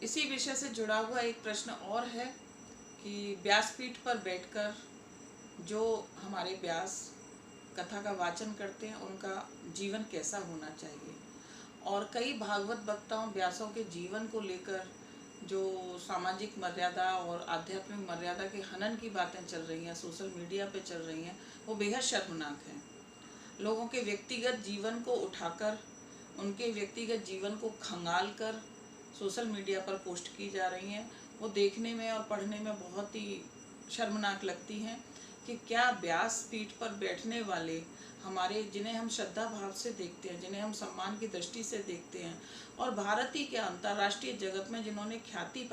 इसी विषय से जुड़ा हुआ एक प्रश्न और है कि व्यासपीठ पर बैठकर जो हमारे व्यास कथा का वाचन करते हैं उनका जीवन कैसा होना चाहिए। और कई भागवत वक्ताओं व्यासों के जीवन को लेकर जो सामाजिक मर्यादा और आध्यात्मिक मर्यादा के हनन की बातें चल रही हैं, सोशल मीडिया पे चल रही हैं, वो बेहद शर्मनाक हैं। लोगों के व्यक्तिगत जीवन को उठाकर, उनके व्यक्तिगत जीवन को खंगाल कर सोशल मीडिया पर पोस्ट की जा रही हैं। वो देखने में और पढ़ने में बहुत ही शर्मनाक लगती हैं कि क्या व्यास पीठ पर बैठने वाले हमारे, जिन्हें हम श्रद्धा भाव से देखते हैं, जिन्हें हम सम्मान की दृष्टि से देखते हैं, और भारत ही क्या अंतर्राष्ट्रीय जगत में जिन्होंने ख्याति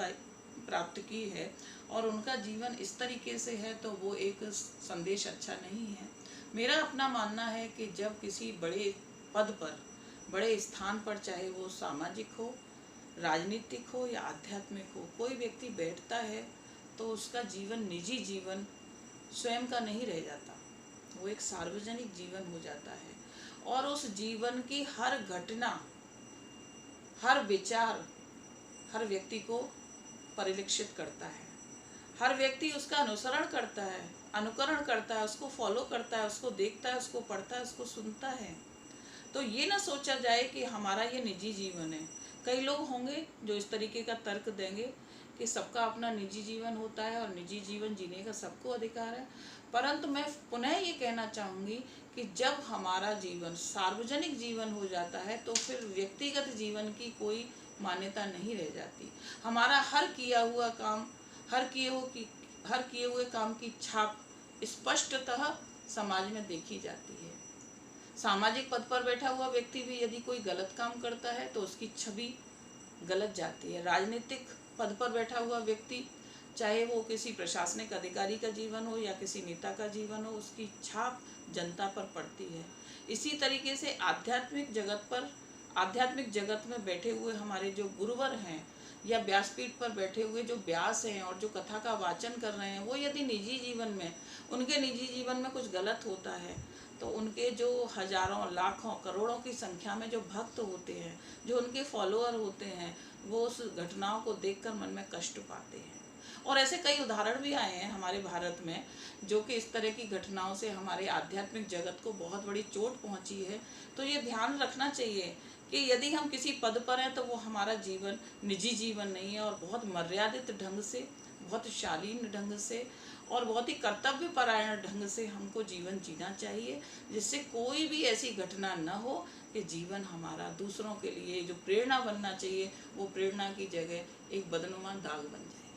प्राप्त की है, और उनका जीवन इस तरीके से है, तो वो एक संदेश अच्छा नहीं है। मेरा अपना मानना है कि जब किसी बड़े पद पर, बड़े स्थान पर, चाहे वो सामाजिक हो, राजनीतिक हो या आध्यात्मिक हो, कोई व्यक्ति बैठता है तो उसका जीवन, निजी जीवन स्वयं का नहीं रह जाता, वो एक सार्वजनिक जीवन हो जाता है। और उस जीवन की हर घटना, हर विचार हर व्यक्ति को परिलक्षित करता है। हर व्यक्ति उसका अनुसरण करता है, अनुकरण करता है, उसको फॉलो करता है, उसको देखता है, उसको पढ़ता है, उसको सुनता है। तो ये ना सोचा जाए कि हमारा ये निजी जीवन है। कई लोग होंगे जो इस तरीके का तर्क देंगे कि सबका अपना निजी जीवन होता है और निजी जीवन जीने का सबको अधिकार है। परंतु मैं पुनः ये कहना चाहूँगी कि जब हमारा जीवन सार्वजनिक जीवन हो जाता है तो फिर व्यक्तिगत जीवन की कोई मान्यता नहीं रह जाती। हमारा हर किया हुआ काम, हर किए हुए काम की छाप स्पष्टतः समाज में देखी जाती है। सामाजिक पद पर बैठा हुआ व्यक्ति भी यदि कोई गलत काम करता है तो उसकी छवि गलत जाती है। राजनीतिक पद पर बैठा हुआ व्यक्ति, चाहे वो किसी प्रशासनिक अधिकारी का जीवन हो या किसी नेता का जीवन हो, उसकी छाप जनता पर पड़ती है। इसी तरीके से आध्यात्मिक जगत में बैठे हुए हमारे जो गुरुवर हैं या व्यासपीठ पर बैठे हुए जो व्यास हैं और जो कथा का वाचन कर रहे हैं, वो यदि उनके निजी जीवन में कुछ गलत होता है तो उनके जो हजारों, लाखों, करोड़ों की संख्या में जो भक्त होते हैं, जो उनके फॉलोअर होते हैं, वो उस घटनाओं को देखकर मन में कष्ट पाते हैं। और ऐसे कई उदाहरण भी आए हैं हमारे भारत में, जो कि इस तरह की घटनाओं से हमारे आध्यात्मिक जगत को बहुत बड़ी चोट पहुंची है। तो ये ध्यान रखना चाहिए कि यदि हम किसी पद पर हैं तो वो हमारा जीवन निजी जीवन नहीं है, और बहुत मर्यादित ढंग से, बहुत शालीन ढंग से और बहुत ही कर्तव्य परायण ढंग से हमको जीवन जीना चाहिए, जिससे कोई भी ऐसी घटना न हो कि जीवन हमारा दूसरों के लिए जो प्रेरणा बनना चाहिए वो प्रेरणा की जगह एक बदनुमा दाग बन जाए।